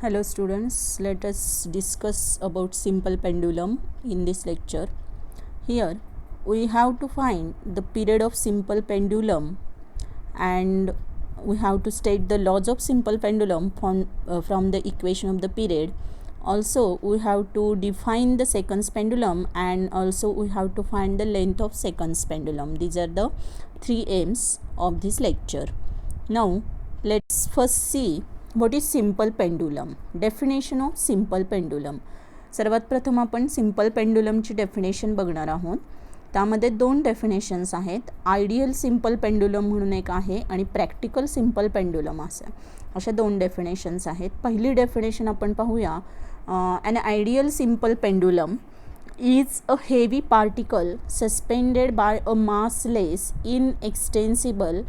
Hello students, let us discuss about simple pendulum in this lecture. Here we have to find the period of simple pendulum and we have to state the laws of simple pendulum from the equation of the period. Also we have to define the seconds pendulum and also we have to find the length of seconds pendulum. These are the three aims of this lecture. Now let's first see what is simple pendulum. Definition of simple pendulum. सर्वात प्रथम आपण simple पेंडुलमची definition बघणार आहोत. त्यामध्ये दोन definitions आहेत. Ideal simple pendulum म्हणून एक आहे आणि प्रॅक्टिकल सिंपल पेंडुलम अशा दोन डेफिनेशन्स आहेत. पहिली डेफिनेशन आपण पाहूया. An ideal simple pendulum is a heavy particle suspended by a massless, inextensible,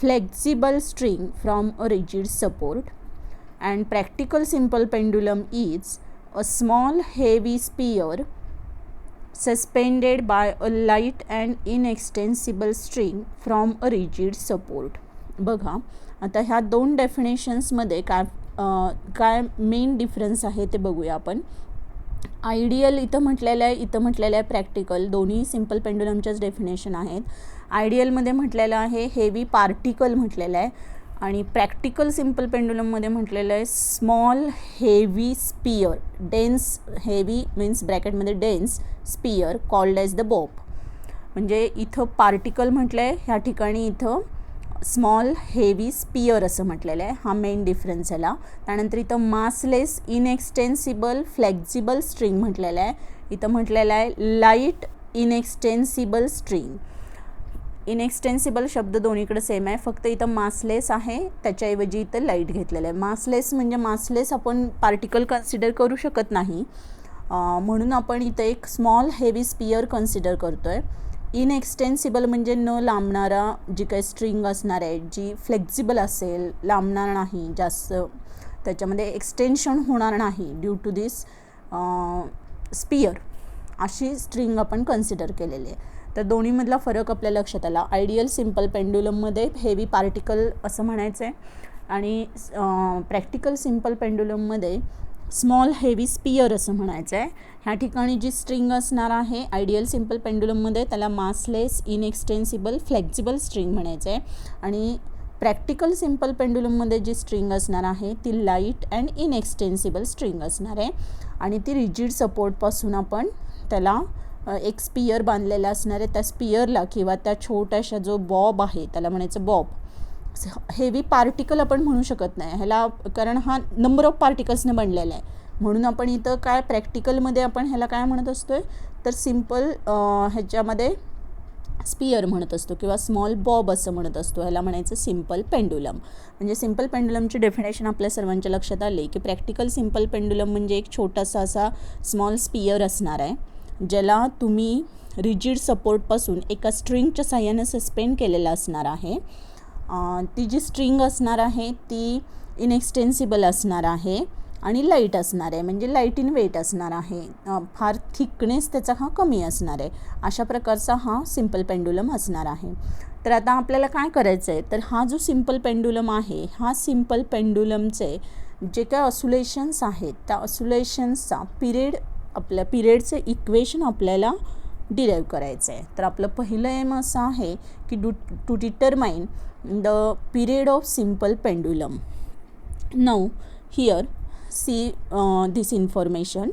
flexible string from a rigid support. And practical simple pendulum is a small heavy sphere suspended by a light and inextensible string from a rigid support. बघा आता ह्या दोन डेफिनेशन्समध्ये काय main difference आहे ते बघूया आपण. Ideal इथं म्हटलेलं आहे प्रॅक्टिकल, दोन्ही सिंपल पेंडुलमच्याच डेफिनेशन आहेत. आयडियलमध्ये म्हटलेलं आहे हेवी पार्टिकल म्हटलेलं आहे आणि प्रॅक्टिकल सिंपल पेंडुलममध्ये म्हटलेलं आहे small heavy sphere. Dense heavy means ब्रॅकेटमध्ये dense sphere called as the bob. म्हणजे इथं पार्टिकल म्हटलं आहे, ह्या ठिकाणी इथं स्मॉल हेवी स्पियर असं म्हटलेलं आहे. हा मेन डिफरन्स झाला. त्यानंतर इथं मासलेस, इनएक्सटेन्सिबल, फ्लेक्झिबल स्ट्रिंग म्हटलेलं आहे. इथं म्हटलेलं आहे लाईट इनएक्सटेन्सिबल स्ट्रिंग. इनएक्सटेन्सिबल शब्द दोन्हीकडे सेम आहे, फक्त इथं मासलेस आहे त्याच्याऐवजी इथं लाईट घेतलेलं आहे. मासलेस म्हणजे मासलेस आपण पार्टिकल कन्सिडर करू शकत नाही, म्हणून आपण इथं एक स्मॉल हेवी स्पियर कन्सिडर करतो आहे. इनएक्सटेन्सिबल म्हणजे न लांबणारा जी काही स्ट्रिंग असणार आहे, जी फ्लेक्झिबल असेल, लांबणार नाही जास्त, त्याच्यामध्ये एक्सटेन्शन होणार नाही ड्यू टू दिस स्पियर, अशी स्ट्रिंग आपण कन्सिडर केलेली आहे. तर दोन्हीमधला फरक आपल्या लक्षात आला. आयडियल सिंपल पेंडुलममध्ये हेवी पार्टिकल असं म्हणायचं आहे आणि प्रॅक्टिकल सिंपल पेंडुलममध्ये स्मॉल हेवी स्पियर असं म्हणायचं आहे. ह्या ठिकाणी जी स्ट्रिंग असणार आहे आयडियल सिंपल पेंडुलममध्ये त्याला मासलेस, इनएक्सटेन्सिबल, फ्लेक्झिबल स्ट्रिंग म्हणायचं आहे आणि प्रॅक्टिकल सिंपल पेंडुलममध्ये जी स्ट्रिंग असणार आहे ती लाईट अँड इनएक्सटेन्सिबल स्ट्रिंग असणार आहे आणि ती रिजिड सपोर्टपासून आपण त्याला एक स्पियर बांधलेला असणार आहे. त्या स्पियरला किंवा त्या छोट्याशा जो बॉब आहे त्याला म्हणायचं बॉब. हेवी पार्टिकल आपण म्हणू शकत नाही ह्याला, कारण हा नंबर ऑफ पार्टिकल्सने बनलेला आहे. म्हणून आपण इथं काय प्रॅक्टिकलमध्ये आपण ह्याला काय म्हणत असतो आहे तर सिंपल ह्याच्यामध्ये स्पियर म्हणत असतो किंवा स्मॉल बॉब असं म्हणत असतो. ह्याला म्हणायचं सिंपल पेंडुलम. म्हणजे सिंपल पेंडुलमची डेफिनेशन आपल्या सर्वांच्या लक्षात आली की प्रॅक्टिकल सिंपल पेंडुलम म्हणजे एक छोटासा असा स्मॉल स्पियर असणार आहे ज्याला तुम्ही रिजिड सपोर्टपासून एका स्ट्रिंगच्या साह्याने सस्पेंड केलेला असणार आहे. ती जी स्ट्रिंग असणार आहे ती इनएक्सटेन्सिबल असणार आहे आणि लाईट असणार आहे, म्हणजे लाईट इन वेट असणार आहे. फार थिकनेस त्याचा हा कमी असणार आहे. अशा प्रकारचा हा सिंपल पेंडुलम असणार आहे. तर आता आपल्याला काय करायचं आहे तर हा जो सिंपल पेंडुलम आहे हा सिंपल पेंडुलमचे जे काय ऑस्युलेशन्स आहेत त्या ऑस्युलेशन्सचा आपल्या पिरियडचे इक्वेशन आपल्याला डिराईव्ह करायचं आहे. तर आपलं पहिलं एम असं आहे की to determine the period of simple pendulum. Now here see this information.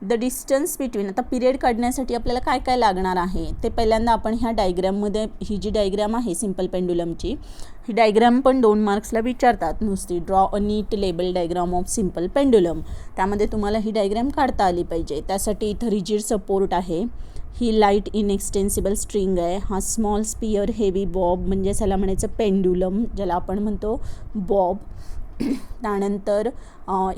The distance between, आता पिरियड काढण्यासाठी आपल्याला काय काय लागणार आहे ते पहिल्यांदा आपण ह्या डायग्रॅममध्ये, ही जी डायग्रॅम आहे सिंपल पेंडुलमची, ही डायग्रॅम पण 2 मार्क्सला विचारतात नुसती. Draw a neat label diagram of simple pendulum. त्यामध्ये तुम्हाला ही डायग्रॅम काढता आली पाहिजे. त्यासाठी इथं रिजिड सपोर्ट आहे, ही लाईट इनएक्सटेन्सिबल स्ट्रिंग आहे, हा स्मॉल स्पियर हेवी बॉब म्हणजे ह्याला म्हणायचं पेंडुलम ज्याला आपण म्हणतो बॉब. त्यानंतर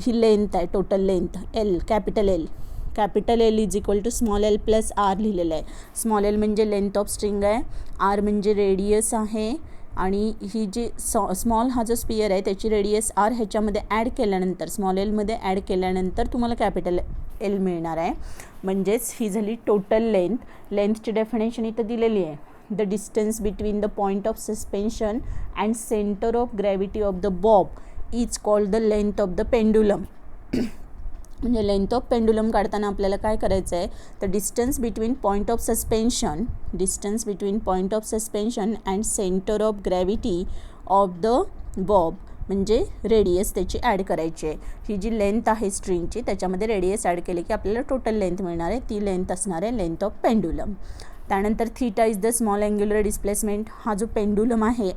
ही लेंथ आहे, total length L, capital L is equal to small L plus R लिहिलेलं आहे. स्मॉल एल म्हणजे लेंथ ऑफ स्ट्रिंग आहे, आर म्हणजे रेडियस आहे आणि ही जी स्मॉल हा जो स्पियर आहे त्याची रेडियस आर ह्याच्यामध्ये ॲड केल्यानंतर, स्मॉल एलमध्ये ॲड केल्यानंतर तुम्हाला कॅपिटल एल मिळणार आहे. म्हणजेच ही झाली टोटल लेंथ. लेंथची डेफिनेशन इथं दिलेली आहे. The distance between the point of suspension and centre of gravity of the Bob is called the length of the pendulum. म्हणजे लेंथ ऑफ पेंडुलम काढताना आपल्याला काय करायचं आहे, तर distance between point of suspension and centre of gravity of the bob म्हणजे radius त्याची add करायची आहे. ही जी लेंथ आहे स्ट्रिंगची त्याच्यामध्ये रेडियस ॲड केली की आपल्याला टोटल लेंथ मिळणार आहे, ती लेंथ असणार आहे लेंथ ऑफ पेंडुलम. त्यानंतर theta is the small angular displacement. हा जो पेंडुलम आहे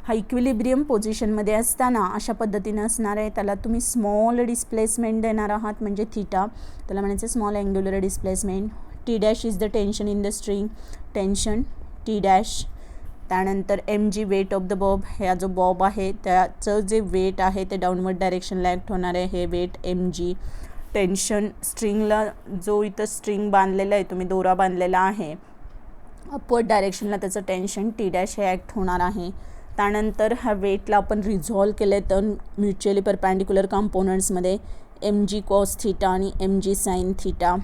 हा इक्विलिब्रियम पोझिशनमध्ये असताना अशा पद्धतीनं असणार आहे, त्याला तुम्ही स्मॉल डिस्प्लेसमेंट देणार आहात म्हणजे थीटा, त्याला म्हणायचं small angular displacement. T dash is the tension in the string, tension T dash. त्यानंतर M G weight of the bob, हा जो बॉब आहे त्याचं जे वेट आहे ते डाऊनवर्ड डायरेक्शनला ॲक्ट होणार आहे, हे वेट एम जी. टेन्शन स्ट्रिंगला जो इथं स्ट्रिंग बांधलेला आहे, तुम्ही दोरा बांधलेला आहे, अपवर्ड डायरेक्शनला त्याचं टेन्शन टी डॅश हे ॲक्ट होणार आहे. त्यानंतर ह्या वेटला आपण रिझॉल्व केले तर म्युच्युअली परपॅन्डिक्युलर कॉम्पोनंट्समध्ये एम जी कॉस थीटा आणि एम जी साईन थीटा.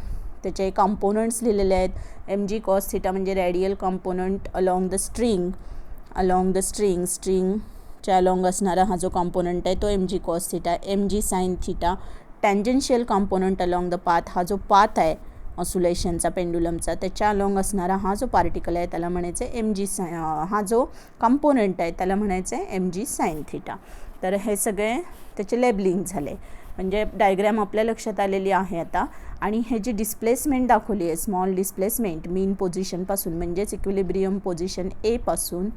त्याचे कॉम्पोनंट्स लिहिलेले आहेत. एम जी कॉस थीटा म्हणजे रॅडियल कॉम्पोनंट अलॉंग द स्ट्रिंगच्या अलॉंग असणारा हा जो कॉम्पोनंट आहे तो M G cos theta. M G sine theta tangential component along the path, हा जो पाथ आहे ऑसुलेशनचा पेंडुलमचा त्याच्या अलॉंग असणारा हा जो पार्टिकल आहे त्याला म्हणायचं एम जी हा जो कॉम्पोनंट आहे त्याला म्हणायचं एम जी साईन थीटा. तर हे सगळे त्याचे लेबलिंग झाले, म्हणजे डायग्रॅम आपल्या लक्षात आलेली आहे आता. आणि हे जी डिस्प्लेसमेंट दाखवली आहे, स्मॉल डिस्प्लेसमेंट मीन पोझिशनपासून म्हणजेच इक्विलिब्रियम पोझिशन ए पासून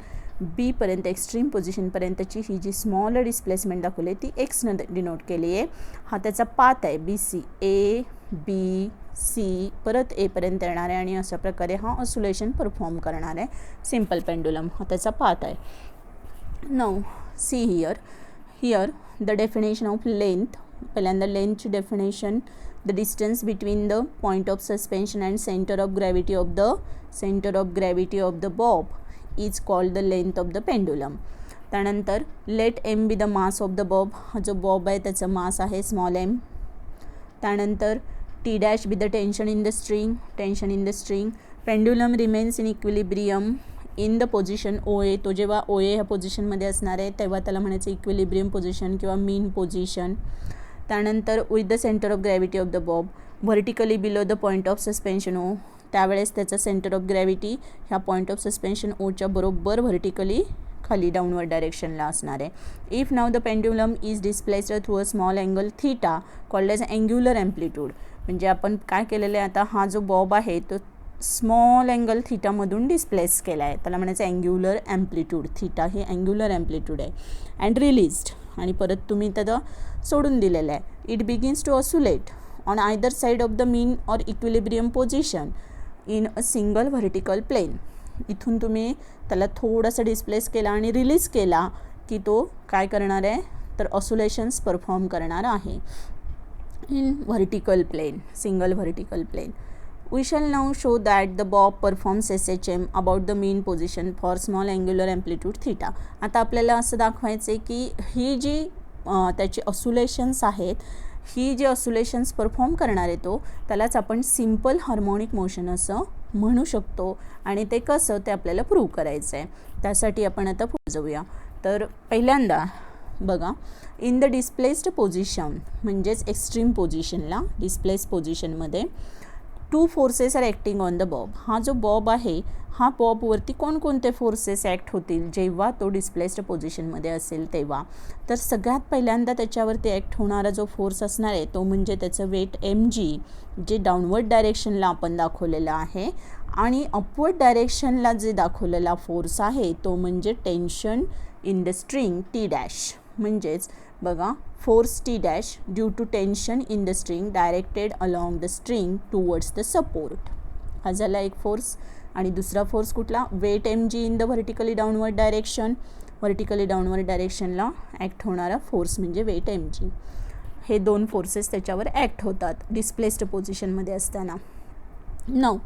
बीपर्यंत एक्स्ट्रीम पोझिशनपर्यंतची ही जी स्मॉल डिस्प्लेसमेंट दाखवली आहे ती एक्सनं डिनोट केली आहे. हा त्याचा पाथ आहे B C, A B C परत एपर्यंत येणार आहे आणि अशा प्रकारे हा ऑसुलेशन परफॉर्म करणार आहे सिम्पल पेंडुलम, हा त्याचा पाथ आहे. Now see here the definition of length. पहिल्यांदा लेंथची definition, the distance between the point of suspension and centre of gravity of the bob is called the length of the pendulum. त्यानंतर let M be the mass of the bob, हा जो bob आहे त्याचं mass आहे small M. त्यानंतर T dash be the tension in the string, pendulum remains in equilibrium in the position ओ ए. तो जेव्हा ओ ए ह्या पोझिशनमध्ये असणार आहे तेव्हा त्याला म्हणायचं इक्विलिब्रियम पोझिशन किंवा मीन पोझिशन. त्यानंतर with the centre of gravity of the bob vertically below the point of suspension O, त्यावेळेस त्याचा सेंटर ऑफ ग्रॅव्हिटी ह्या पॉईंट ऑफ सस्पेन्शन ओच्या बरोबर व्हर्टिकली खाली डाऊनवर्ड डायरेक्शनला असणार आहे. If now the pendulum is displaced through a small angle theta called as angular amplitude. म्हणजे आपण काय केलेलं आहे आता, हा जो बॉब आहे तो स्मॉल अँगल थीटामधून डिस्प्लेस केला आहे, त्याला म्हणायचं अँग्युलर ॲम्प्लिट्यूड. थीटा हे अँग्युलर ॲम्प्लिट्यूड आहे. अँड रिलीज्ड, आणि परत तुम्ही त्याचं सोडून दिलेलं आहे. It begins to oscillate on either side of the mean or equilibrium position in a single vertical plane. इथून तुम्ही त्याला थोडासा डिस्प्लेस केला आणि रिलीज केला की तो काय करणार आहे, तर ऑसुलेशन्स परफॉर्म करणार आहे in vertical plane, single vertical plane. We shall now show that the bob performs SHM about the mean position for small angular amplitude theta. आता आपल्याला असं दाखवायचं आहे की ही जी त्याची ऑसुलेशन्स आहेत, ही जी ऑसुलेशन्स परफॉर्म करणार आहे तो त्यालाच आपण सिम्पल हार्मोनिक मोशन असं म्हणू शकतो. आणि ते कसं ते आपल्याला प्रूव्ह करायचं आहे, त्यासाठी आपण आता पुढे जाऊया. तर पहिल्यांदा बघा, इन द डिस्प्लेस्ड पोझिशन म्हणजेच एक्स्ट्रीम पोझिशनला डिस्प्लेस पोझिशनमध्ये two forces are acting on the bob. हा जो बॉब आहे हा बॉबवरती कोणकोणते फोर्सेस ॲक्ट होतील जेव्हा तो डिस्प्लेस्ड पोझिशनमध्ये असेल तेव्हा. तर सगळ्यात पहिल्यांदा त्याच्यावरती ॲक्ट होणारा जो फोर्स असणार आहे तो म्हणजे त्याचं वेट एम जी, जे डाऊनवर्ड डायरेक्शनला आपण दाखवलेलं आहे. आणि अपवर्ड डायरेक्शनला जे दाखवलेला फोर्स आहे तो म्हणजे tension in the string T dash. म्हणजेच बघा, force T dash due to tension in the string directed along the string towards the support. हा झाला एक फोर्स. आणि दुसरा फोर्स कुठला, weight M G in the vertically downward डायरेक्शनला act होणारा फोर्स म्हणजे वेट एम जी. हे दोन फोर्सेस त्याच्यावर ॲक्ट होतात डिस्प्लेस्ड पोझिशनमध्ये असताना. Now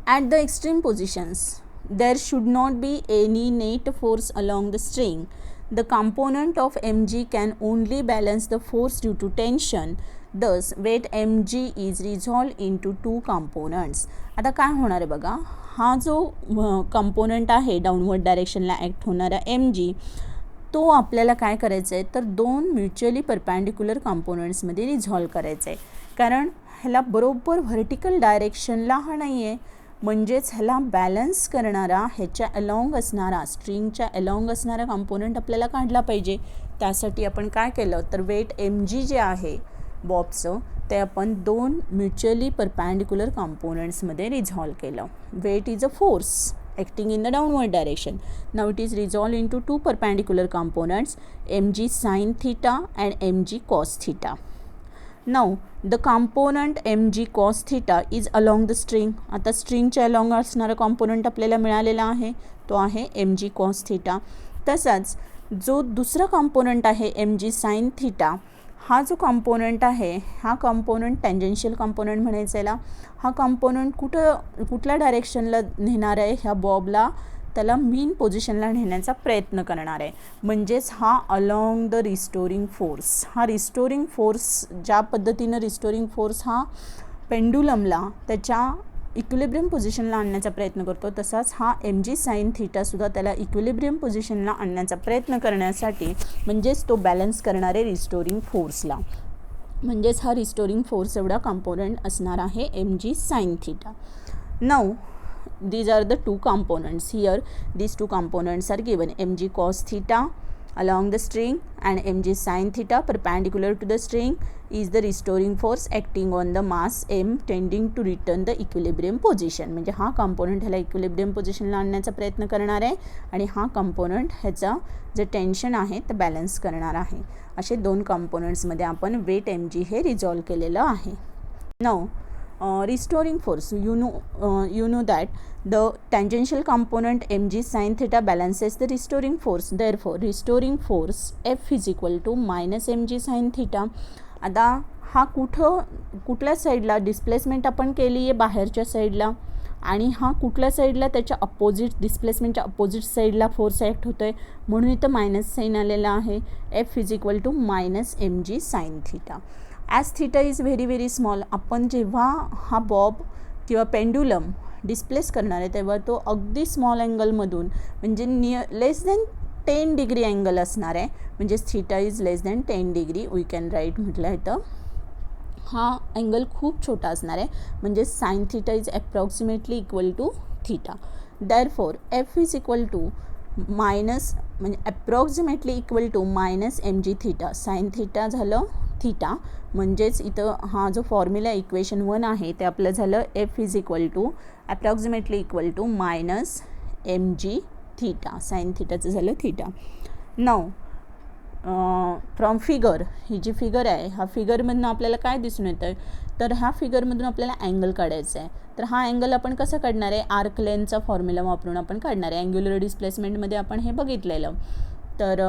at the extreme positions there should not be any net force along the string. The component of mg can only balance the force due to tension. Thus weight mg is resolved into two components. आता काय होणार आहे बघा, हा जो component आहे downward डायरेक्शनला act होणारा mg तो आपल्याला काय करायचं आहे तर दोन म्युच्युअली परपॅन्डिक्युलर कॉम्पोनंट्समध्ये रिझॉल्व करायचं आहे, कारण ह्याला बरोबर व्हर्टिकल डायरेक्शनला हा नाही आहे, म्हणजेच ह्याला बॅलन्स करणारा ह्याच्या अलॉंग असणारा स्ट्रिंगच्या अलॉंग असणारा कॉम्पोनंट आपल्याला काढला पाहिजे. त्यासाठी आपण काय केलं तर वेट mg जे आहे बॉबचं ते आपण दोन म्युच्युअली परपॅन्डिक्युलर कॉम्पोनंट्समध्ये रिझॉल्व केलं. Weight is a force acting in the downward direction. Now it is resolved into two perpendicular components, mg sin theta and mg cos theta. Now the component mg cos theta is along the string. आता स्ट्रिंगच्या along असणारा component आपल्याला मिळालेला आहे, तो आहे mg cos theta. तसाच जो दुसरा कॉम्पोनंट आहे mg sin theta, हा जो कॉम्पोनंट आहे हा कॉम्पोनंट टँजेन्शियल कॉम्पोनंट म्हणायचं याला. हा कॉम्पोनंट कुठल्या डायरेक्शनला नेणार आहे ह्या बॉबला, त्याला मीन पोझिशनला नेण्याचा प्रयत्न करणार आहे. म्हणजेच हा अलॉंग द रिस्टोरिंग फोर्स, हा रिस्टोरिंग फोर्स ज्या पद्धतीनं रिस्टोरिंग फोर्स हा पेंडुलमला त्याच्या इक्विलिब्रियम पोझिशनला आणण्याचा प्रयत्न करतो, तसाच हा mg sin थीटासुद्धा त्याला इक्विलिब्रियम पोझिशनला आणण्याचा प्रयत्न करण्यासाठी, म्हणजेच तो बॅलन्स करणारे रिस्टोरिंग फोर्सला, म्हणजेच हा रिस्टोरिंग फोर्स एवढा कॉम्पोनंट असणार आहे mg sin theta. Now these are the two components. Here these two components are given, mg cos theta along the string and mg sin theta perpendicular to the string is the restoring force acting on the mass m tending to return the equilibrium position. म्हणजे हा component ह्याला equilibrium पोझिशनला आणण्याचा प्रयत्न करणार आहे आणि हा कॉम्पोनंट ह्याचा जे टेन्शन आहे ते बॅलन्स करणार आहे. असे दोन कॉम्पोनंट्समध्ये आपण वेट mg हे रिझॉल्व केलेलं आहे. Now restoring force, you know that the tangential component mg sin theta balances the restoring force. Therefore restoring force F is equal to minus mg sin theta. आता हा कुठल्या साईडला डिस्प्लेसमेंट आपण केली आहे बाहेरच्या साईडला, आणि हा कुठल्या साईडला त्याच्या अपोजिट डिस्प्लेसमेंटच्या अपोजिट साईडला फोर्स ॲक्ट होतो आहे, म्हणून इथं मायनस साईन आलेला आहे. F is equal to minus mg sin theta. As theta is very very small, आपण जेव्हा हा बॉब किंवा पेंडुलम डिस्प्लेस करणार आहे तेव्हा तो अगदी स्मॉल अँगलमधून, म्हणजे लेस दॅन 10 डिग्री अँगल असणार आहे, म्हणजेच theta is less than 10 degree we can write म्हटलं आहे. तर हा अँगल खूप छोटा असणार आहे, म्हणजे sine theta is approximately equal to theta. Therefore F is equal to minus, म्हणजे approximately equal to minus mg theta. Sine theta झालं थीटा, म्हणजेच इथं हा जो फॉर्म्युला इक्वेशन 1 आहे ते आपलं झालं F is equal to approximately equal to minus mg theta. Sine थीटाचं झालं थीटा. नाउ फ्रॉम फिगर, ही जी फिगर आहे ह्या फिगरमधून आपल्याला काय दिसून येतं तर ह्या फिगरमधून आपल्याला अँगल काढायचा आहे. तर हा अँगल आपण कसा काढणार आहे, आर्क लेंथचा फॉर्म्युला वापरून आपण काढणार आहे. अँग्युलर डिस्प्लेसमेंटमध्ये आपण हे बघितलेलं. तर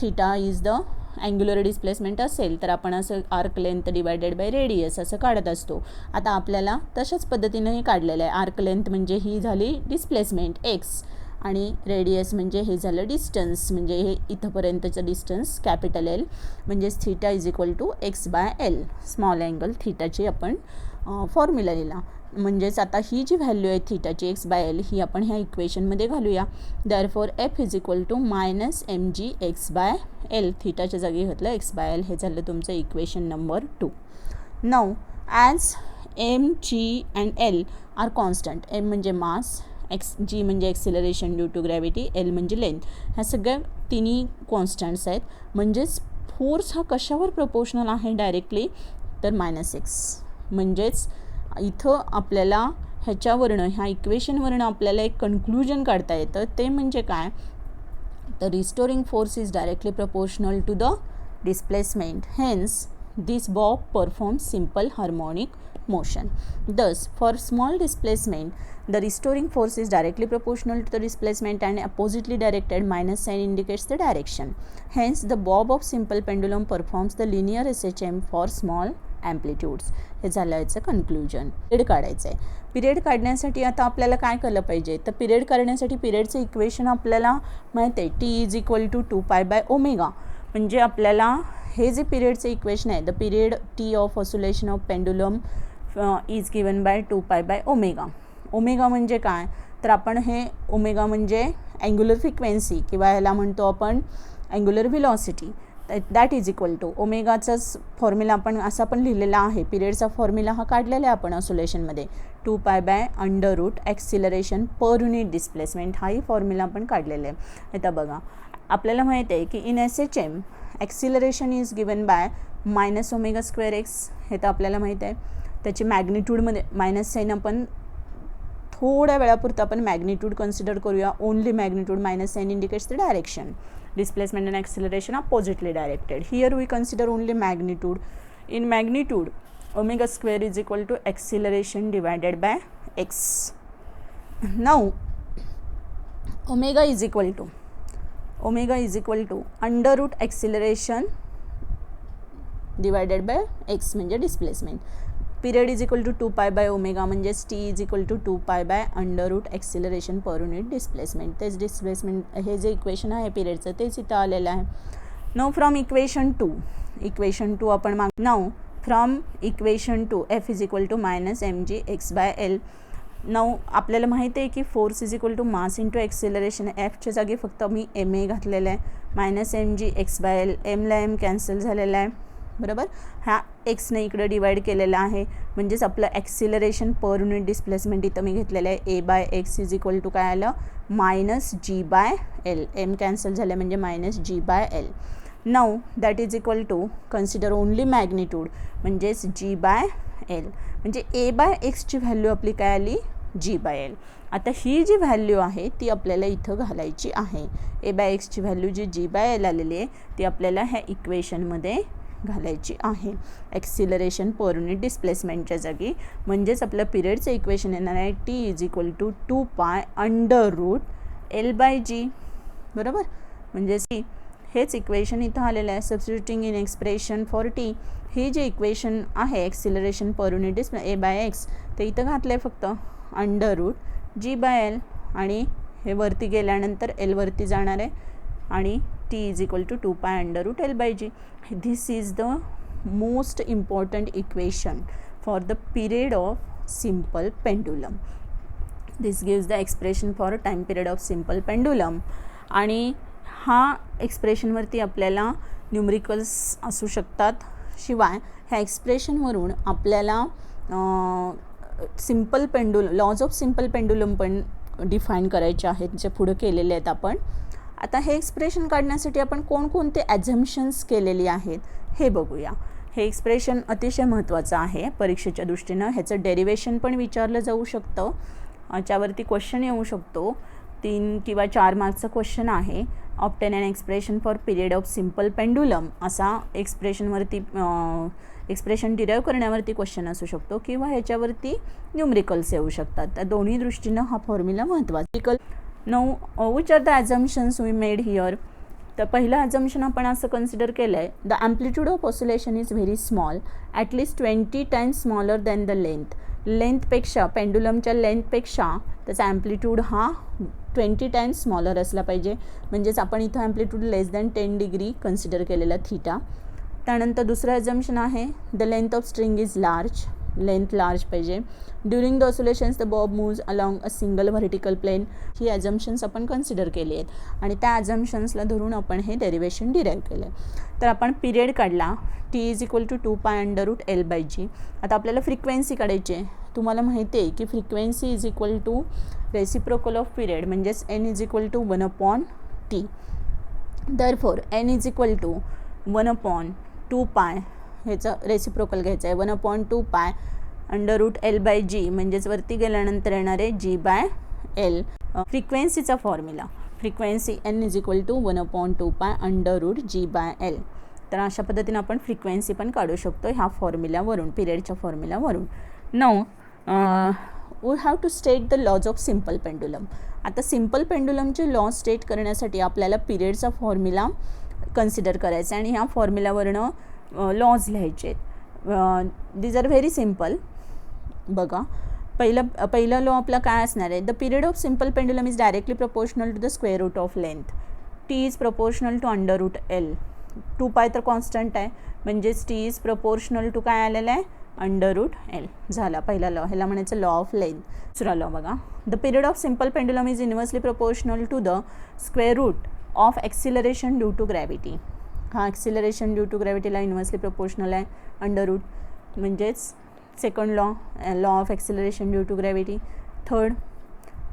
theta is the angular displacement असेल तर आपण असं arc length divided by radius असं काढत असतो. आता आपल्याला तशाच पद्धतीनं हे काढलेलं आहे. आर्क लेंथ म्हणजे ही झाली डिस्प्लेसमेंट x, आणि रेडियस म्हणजे हे झालं डिस्टन्स, म्हणजे हे इथंपर्यंतचं डिस्टन्स कॅपिटल L, म्हणजेच theta is equal to x by L. Small angle थीटाची आपण फॉर्म्युला लिहिला. म्हणजेच आता ही जी व्हॅल्यू आहे थीटाची x बाय L ही आपण ह्या इक्वेशनमध्ये घालूया. Therefore F is equal to minus mg x by L. थीटाच्या जागी घातलं x बाय L, हे झालं तुमचं equation number 2. Now as mg and L are constant, m म्हणजे मास, g म्हणजे acceleration due to gravity, L म्हणजे लेंथ, ह्या सगळ्या तिन्ही कॉन्स्टंट्स आहेत. म्हणजेच फोर्स हा कशावर प्रपोर्शनल आहे डायरेक्टली तर -x. म्हणजेच इथं आपल्याला ह्याच्यावरनं ह्या इक्वेशनवरनं आपल्याला एक कन्क्लूजन काढता येतं. ते म्हणजे काय तर restoring force is directly proportional to the displacement. Hence this bob performs simple harmonic motion. Thus for small displacement the restoring force is directly proportional to the displacement and oppositely directed. Minus sign indicates the direction. Hence the bob of simple pendulum performs the linear SHM for small amplitudes. हे झालं याचं conclusion. Period काढायचं आहे. Period काढण्यासाठी आता आपल्याला काय केलं पाहिजे तर पिरियड काढण्यासाठी पिरियडचं इक्वेशन आपल्याला माहीत आहे t is equal to 2π by omega. म्हणजे आपल्याला हे जे पिरियडचं इक्वेशन आहे the period T of oscillation of pendulum is given by 2π by omega. Omega म्हणजे काय तर आपण हे ओमेगा म्हणजे अँग्युलर फ्रिक्वेन्सी किंवा ह्याला म्हणतो आपण angular velocity that is equal to ओमेगाचाच फॉर्म्युला आपण असा पण लिहिलेला आहे, पिरियडचा फॉर्म्युला हा काढलेला आहे आपण ऑसोलेशनमध्ये 2π/√, ॲक्सिलरेशन पर युनिट डिस्प्लेसमेंट हाही फॉर्म्युला आपण काढलेला आहे. आता बघा आपल्याला माहीत आहे की in SHM acceleration is given bye -ω²x, हे तर आपल्याला माहीत आहे. त्याची मॅग्निट्यूडमध्ये मायनस साईन आपण थोड्या वेळापुरतं आपण मॅग्निट्यूड कन्सिडर करूया. Only magnitude, minus sign indicates the direction. Displacement and acceleration are oppositely directed. Here we consider only magnitude. In magnitude, ω² is equal to acceleration divided by x. Now, omega is equal to √ acceleration divided by x म्हणजे displacement. Period is equal to 2π/ω म्हणजेच t is equal to 2π/√, acceleration per unit displacement. तेच displacement हे जे equation आहे पिरियडचं तेच इथं आलेलं आहे. नाउ फ्रॉम इक्वेशन 2 आपण now from equation 2 F is equal to -mgx/L. Now आपल्याला माहिती आहे की force is equal to mass into acceleration. एफच्या जागी फक्त मी ma घातलेलं आहे. -mgx/L, mला m कॅन्सल झालेला आहे बरोबर. हा एक्सने इकडे डिवाइड केलेला आहे म्हणजेच आपलं ॲक्सिलरेशन पर युनिट डिस्प्लेसमेंट इथं मी घेतलेलं आहे a/x इज इक्वल टू काय आलं -g/L. m कॅन्सल झालं म्हणजे -g/L. Now that is equal to consider only magnitude म्हणजेच g/L म्हणजे a/x ची व्हॅल्यू आपली काय आली g/L. आता ही जी व्हॅल्यू आहे ती आपल्याला इथं घालायची आहे. a/x ची व्हॅल्यू जी g/L आलेली आहे ती आपल्याला ह्या इक्वेशनमध्ये घालायची आहे ॲक्सिलरेशन पर युनिट डिस्प्लेसमेंटच्या जागी. म्हणजेच आपलं पिरियडचं इक्वेशन येणार आहे t is equal to 2π√L/g बरोबर. म्हणजेच हेच इक्वेशन इथं आलेलं आहे. Substituting in expression for t, हे जे इक्वेशन आहे acceleration per unit display a/x ते इथं घातलं आहे फक्त √g/L आणि हे वरती गेल्यानंतर L वरती जाणार आहे आणि t is equal to 2π√L/g. This is the most important equation for the period of simple pendulum. This gives the expression for a time period of simple pendulum. आणि हा एक्सप्रेशनवरती आपल्याला न्यूमरिकल्स असू शकतात. शिवाय ह्या एक्सप्रेशनवरून आपल्याला simple pendulum, laws of simple pendulum पण डिफाईन करायचे आहेत जे पुढे केलेले आहेत आपण. आता हे एक्सप्रेशन काढण्यासाठी आपण कोणकोणते ॲझम्पशन्स केलेली आहेत हे बघूया. हे एक्सप्रेशन अतिशय महत्त्वाचं आहे परीक्षेच्या दृष्टीनं. ह्याचं डेरिवेशन पण विचारलं जाऊ शकतं, याच्यावरती क्वेश्चन येऊ शकतो. 3 किंवा 4 मार्क्सचा क्वेश्चन आहे. Obtain an expression for period of simple pendulum असा एक्सप्रेशन डिराईव्ह करण्यावरती क्वेश्चन असू शकतो किंवा ह्याच्यावरती न्यूमरिकल्स येऊ शकतात. त्या दोन्ही दृष्टीनं हा फॉर्म्युला महत्त्वाचा. Now which are the assumptions we made here. तर पहिलं ॲझम्पशन आपण असं कन्सिडर केलं आहे the amplitude of oscillation is very small, at least 20 times smaller than the लेंथपेक्षा, पेंडुलमच्या लेंथपेक्षा त्याचा ॲम्प्लिट्यूड हा 20 टाइम्स स्मॉलर असला पाहिजे. म्हणजेच आपण इथं amplitude less than 10 degree consider केलेला थीटा. त्यानंतर दुसरं ॲझम्पशन आहे the length of string is large, length large पाहिजे. During the oscillations the bob moves along a single vertical plane. ही ॲझम्पशन्स आपण कन्सिडर केली आहेत आणि त्या ॲझम्पशन्सला धरून आपण हे डेरिवेशन डिराईव्ह केलं आहे. तर आपण पिरियड काढला t is equal to 2π√L/g. आता आपल्याला फ्रिक्वेन्सी काढायची आहे. तुम्हाला माहिती आहे की frequency is equal to reciprocal of period म्हणजेच n is equal to 1/t. Therefore n is equal to 1/2π, ह्याचं रेसिप्रोकल घ्यायचं आहे 1/2π√L/g म्हणजेच वरती गेल्यानंतर येणार आहे g/L. फ्रिक्वेन्सीचा formula, frequency n is equal to 1/2π√g/L. तर अशा पद्धतीने आपण फ्रिक्वेन्सी पण काढू शकतो ह्या फॉर्म्युल्यावरून, पिरियडच्या फॉर्म्युल्यावरून. Now we have to state the laws of simple pendulum. आता सिम्पल पेंडुलमचे लॉ स्टेट करण्यासाठी आपल्याला पिरियडचा फॉर्म्युला कन्सिडर करायचा आणि ह्या फॉर्म्युल्यावरनं लॉज लिहायचे. These are very simple. बघा पहिला लॉ आपला काय असणार आहे the period of simple pendulum is directly proportional to the square root of length. T is proportional to √L. 2π तर कॉन्स्टंट आहे म्हणजेच टी इज प्रोपोर्शनल टू काय आलेलं आहे √L. झाला पहिला लॉ, ह्याला म्हणायचं लॉ ऑफ लेंथ. दुसरा लॉ बघा the period of simple pendulum is inversely proportional to the square root of acceleration due to gravity. हा ॲक्सिलरेशन ड्यू टू ग्रॅव्हिटीला इन्व्हर्सली प्रोपोर्शनल आहे, अंडर रूट म्हणजेच second law of acceleration due to gravity. Third,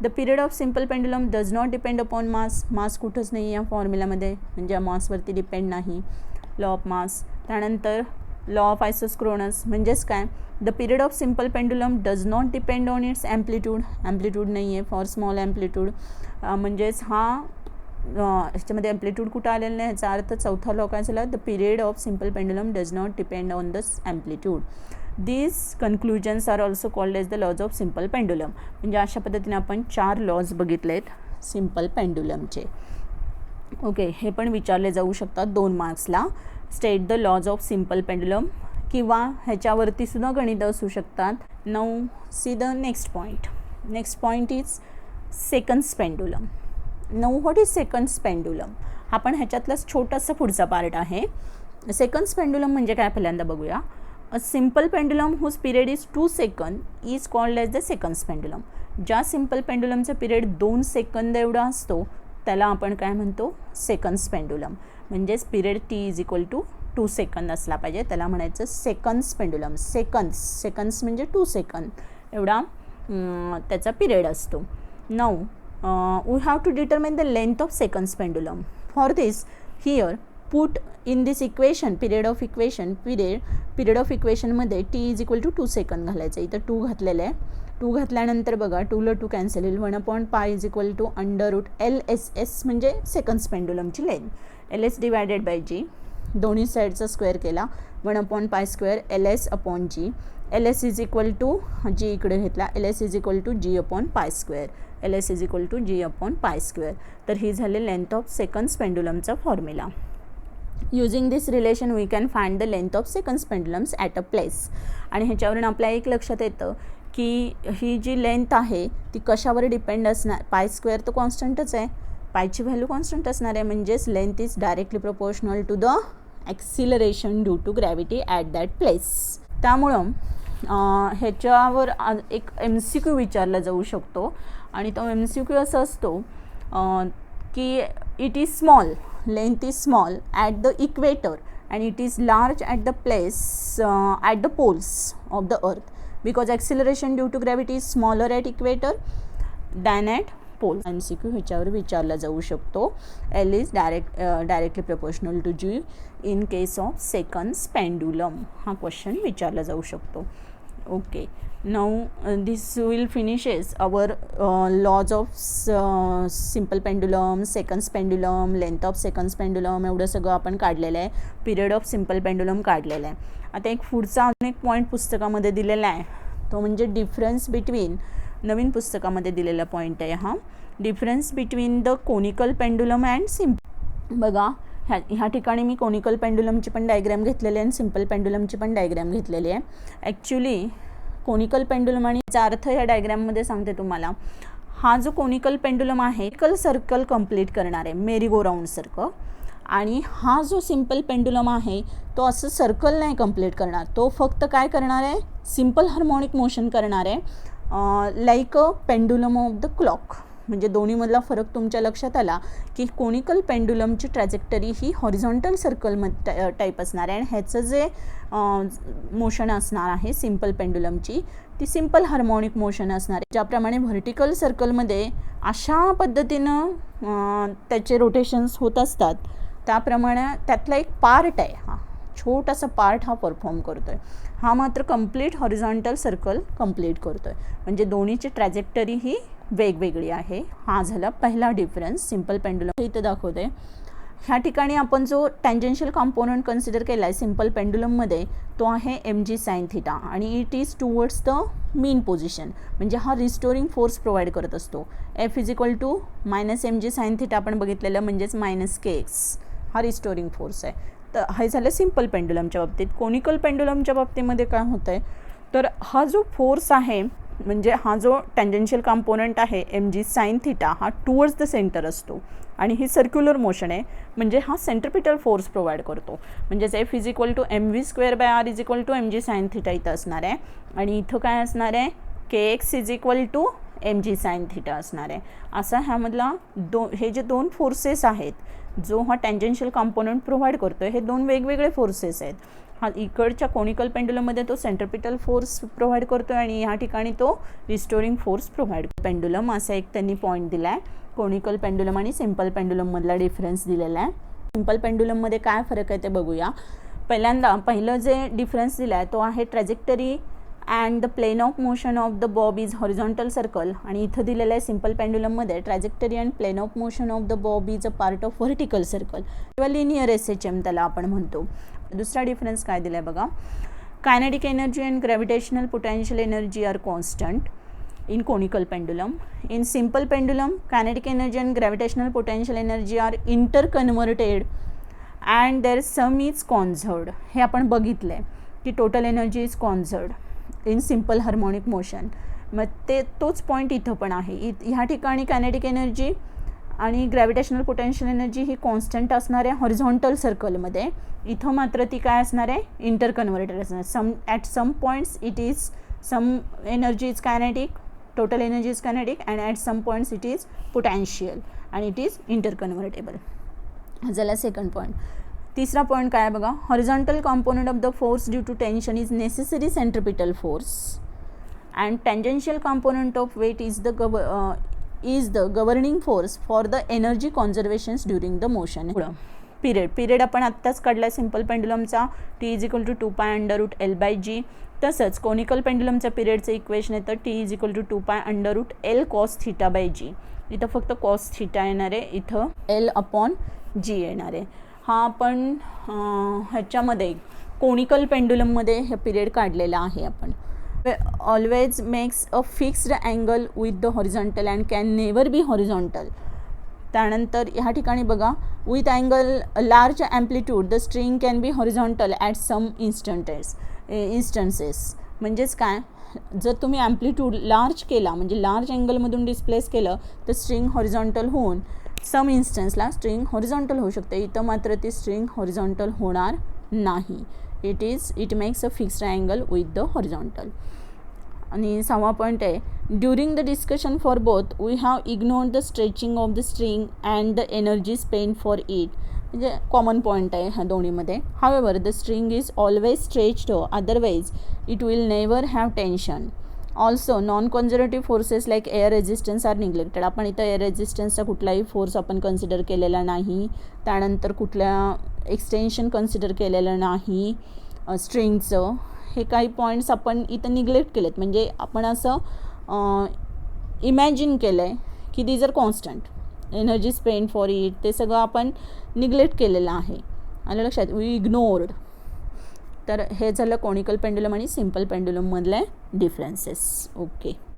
the period of simple pendulum does not depend upon mass. Mass कुठंच नाही या फॉर्म्युलामध्ये, म्हणजे मासवरती डिपेंड नाही, लॉ ऑफ मास. त्यानंतर लॉ ऑफ आयसोस्क्रोनस म्हणजेच काय, the period of simple pendulum does not depend on it's amplitude. Amplitude नाही आहे फॉर स्मॉल ॲम्प्लिट्यूड, म्हणजेच हा ह्याच्यामध्ये ॲम्प्लिट्यूड कुठं आलेलं नाही. ह्याचा अर्थ चौथा लॉ काय झाला, the period of simple pendulum does not depend on this amplitude. These conclusions are also called as the laws of simple pendulum. म्हणजे अशा पद्धतीने आपण 4 लॉज बघितलेत सिम्पल पेंडुलमचे. ओके, हे पण विचारले जाऊ शकतात 2 मार्क्सला. State the laws of simple pendulum, किंवा ह्याच्यावरती सुद्धा गणित असू शकतात. Now see the next point. Next point is seconds pendulum. Now what is seconds pendulum, हा पण ह्याच्यातलाच छोटासा पुढचा पार्ट आहे. सेकंड्स पेंडुलम म्हणजे काय पहिल्यांदा बघूया. A simple pendulum whose period is 2 seconds is called as the seconds pendulum. ज्या सिम्पल पेंडुलमचा पिरियड 2 सेकंद एवढा असतो त्याला आपण काय म्हणतो, सेकंड्स पेंडुलम. म्हणजेच period T is equal to 2 सेकंद असला पाहिजे, त्याला म्हणायचं सेकंड्स पेंडुलम. सेकंड्स म्हणजे 2 सेकंद एवढा त्याचा पिरियड असतो. Now we have to determine the length of seconds pendulum. For this here put in this equation period of इक्वेशनमध्ये टी इज इक्वल टू 2 सेकंद घालायचं. इथं 2 घातलेलं आहे. 2 घातल्यानंतर बघा 2ला 2 कॅन्सल होईल. 1/π is equal to under root LSS म्हणजे सेकंड्स पेंडुलमची length. LS divided by G, दोन्ही साईडचा स्क्वेअर केला. 1/π square LS/G. LS is equal to G इकडे घेतला, LS is equal to G/π square. LS is equal to G/π square. तर ही झाली लेंथ ऑफ सेकंड्स पेंडुलमचा formula. Using this relation we can find the length of seconds pendulums at a place. आणि ह्याच्यावरून आपल्या एक लक्षात येतं की ही जी लेंथ आहे ती कशावर डिपेंड असणार. पाय स्क्वेअर तर कॉन्स्टंटच आहे, पायची व्हॅल्यू कॉन्स्टंट असणार आहे, म्हणजेच length is directly proportional to the acceleration due to gravity at that place. त्यामुळं ह्याच्यावर एक MCQ विचारला जाऊ शकतो, आणि तो MCQ असा असतो की it is small, length is small at the equator and it is large at the place at the poles of the earth because acceleration due to gravity is smaller at equator than at poles. MCQ ह्याच्यावर विचारला जाऊ शकतो. L is directly proportional to G in case of seconds pendulum. हा question विचारला जाऊ शकतो. Okay, now this will finishes our laws of simple pendulum, seconds pendulum, length of seconds pendulum एवढं सगळं आपण काढलेलं आहे. पिरियड ऑफ सिम्पल पेंडुलम काढलेलं आहे. आता एक पुढचा अजून एक पॉईंट पुस्तकामध्ये दिलेला आहे, तो म्हणजे डिफरन्स बिटवीन, नवीन पुस्तकामध्ये दिलेला पॉईंट आहे हा, difference between the conical pendulum and simple. बघा ह्या ठिकाणी मी कोनिकल पेंडुलमची पण डायग्रॅम घेतलेली आहे आणि सिम्पल पेंडुलमची पण डायग्रॅम घेतलेली आहे. ॲक्च्युली कोनिकल पेंडुलम आणि याचा अर्थ या डायग्रॅममध्ये सांगते तुम्हाला. हा जो कोनिकल पेंडुलम आहे सर्कल कंप्लीट करणार आहे, मेरी गो राऊंड सारखं. आणि हा जो सिम्पल पेंडुलम आहे तो असं सर्कल नाही कंप्लीट करणार, तो फक्त काय करणार आहे, सिम्पल हार्मोनिक मोशन करणार आहे, like a pendulum of the clock. म्हणजे दोन्हीमधला फरक तुमच्या लक्षात आला की कोनिकल पेंडुलमची ट्रॅजेक्टरी ही हॉरिझॉन्टल सर्कल टाईप असणार आहे, आणि ह्याचं जे मोशन असणार आहे सिम्पल पेंडुलमची ती सिम्पल हार्मोनिक मोशन असणार आहे. ज्याप्रमाणे व्हर्टिकल सर्कलमध्ये अशा पद्धतीनं त्याचे रोटेशन्स होत असतात, त्याप्रमाणे त्यातला एक पार्ट आहे, हा छोटासा पार्ट हा परफॉर्म करतो आहे. हा मात्र कंप्लीट हॉरिझॉन्टल सर्कल कंप्लीट करतो आहे, म्हणजे दोन्हीची ट्रॅजेक्टरी ही वेगवेगळी आहे. हा झाला पहिला डिफरन्स सिम्पल पेंडुलम. इथे दाखवते ह्या ठिकाणी आपण जो टँजेन्शियल कॉम्पोनंट कन्सिडर केला आहे सिम्पल पेंडुलममध्ये तो आहे mg sin θ, आणि it is towards the mean position, म्हणजे हा रिस्टोरिंग फोर्स प्रोव्हाइड करत असतो. F is equal to -mg sin θ आपण बघितलेलं, म्हणजेच -kx हा रिस्टोरिंग फोर्स आहे. तर हे झालं सिम्पल पेंडुलमच्या बाबतीत. कोनिकल पेंडुलमच्या बाबतीमध्ये काय होतं आहे, तर हा जो फोर्स आहे, म्हणजे हा जो टँजेन्शियल कॉम्पोनंट आहे mg sin θ हा टुवर्ड्स द सेंटर असतो, आणि ही सर्क्युलर मोशन आहे, म्हणजे हा सेंट्रिपिटल फोर्स प्रोव्हाइड करतो. म्हणजेच F is equal to mv²/r is equal to mg sin θ इथं असणार आहे, आणि इथं काय असणार आहे kx is equal to mg sin theta असणार आहे. असा ह्यामधला हे जे दोन फोर्सेस आहेत जो हा टँजेन्शियल कंपोनंट प्रोव्हाइड करतोय हे दोन वेगवेगळे फोर्सेस आहेत. हा इकडच्या कोनिकल पेंडुलममध्ये तो सेंट्रिपिटल फोर्स प्रोव्हाइड करतोय आणि ह्या ठिकाणी तो रिस्टोरिंग फोर्स प्रोव्हाइड पेंडुलम असा एक त्यांनी पॉईंट दिला आहे. कोनिकल पेंडुलम आणि सिंपल पेंडुलममधला डिफरन्स दिलेला आहे. सिंपल पेंडुलममध्ये काय फरक आहे ते बघूया. पहिलं जे डिफरन्स दिला आहे तो आहे trajectory and the plane of motion of the bob is horizontal circle. आणि इथं दिलेलं आहे सिंपल पेंडुलममध्ये trajectory and plane of motion of the bob is a part of vertical circle किंवा लिनियर SHM त्याला आपण म्हणतो. दुसरा डिफरन्स काय दिला आहे बघा. Kinetic energy and gravitational potential energy are constant in conical pendulum. In simple pendulum, kinetic energy and gravitational potential energy are interconverted and their sum is conserved. हे आपण बघितलं आहे की total energy is conserved in simple harmonic motion. मग तोच point इथं पण आहे. ह्या ठिकाणी कायनेटिक एनर्जी आणि ग्रॅव्हिटेशनल पोटेन्शियल एनर्जी ही कॉन्स्टंट असणार आहे हॉरिझॉन्टल सर्कलमध्ये. इथं मात्र ती काय असणार आहे इंटरकन्वर्टेड असणार. At some points it is some energy is kinetic, total energy is kinetic, and at some points it is potential and it is interconvertible. झाला सेकंड पॉईंट. तिसरा पॉईंट काय बघा. Horizontal component of the force due to tension is necessary centripetal force and tangential component of weight is the governing force for the energy conservations during the motion. Period आपण आत्ताच काढला simple पेंडुलमचा T = 2π√L/g. तसंच conical पेंडुलमच्या पिरियडचं equation येतं T = 2π√L cos θ/g. इथं फक्त cos θ येणार आहे, इथं L/g येणार आहे. हा आपण ह्याच्यामध्ये कोनिकल पेंडुलममध्ये हे पिरियड काढलेला आहे आपण. Always makes a fixed angle with the horizontal and can never be horizontal. त्यानंतर ह्या ठिकाणी बघा with angle large amplitude the string can be horizontal at some instances. म्हणजेच काय, जर तुम्ही ॲम्प्लिट्यूड लार्ज केला म्हणजे लार्ज अँगलमधून डिस्प्लेस केलं तर स्ट्रिंग हॉरिझॉन्टल होऊन सम इन्स्टन्सला स्ट्रिंग हॉरिझॉन्टल होऊ शकते. इथं मात्र ती स्ट्रिंग हॉरिझॉन्टल होणार नाही. It makes a fixed angle with the horizontal. आणि 6वा पॉईंट आहे during the discussion for both we have ignored the stretching of the string and the energy spend for it. म्हणजे कॉमन पॉईंट आहे ह्या दोन्हीमध्ये. However the string is always stretched, otherwise it will never have tension. Also non conservative forces like air resistance are neglected. आपण इथं air रेझिस्टन्सचा कुठलाही force आपण consider केलेला नाही. त्यानंतर कुठल्या एक्सटेन्शन कन्सिडर केलेलं नाही स्ट्रिंगचं. हे काही पॉईंट्स आपण इथं निग्लेक्ट केलेत. म्हणजे आपण असं इमॅजिन केलं आहे की these are constant, energy spend for it, ते सगळं आपण निग्लेक्ट केलेलं आहे. आलं लक्षात, वी इग्नोर्ड. तर हे झालं कोनिकल पेंडुलम आणि सिंपल पेंडुलममधले डिफरन्सेस. ओके.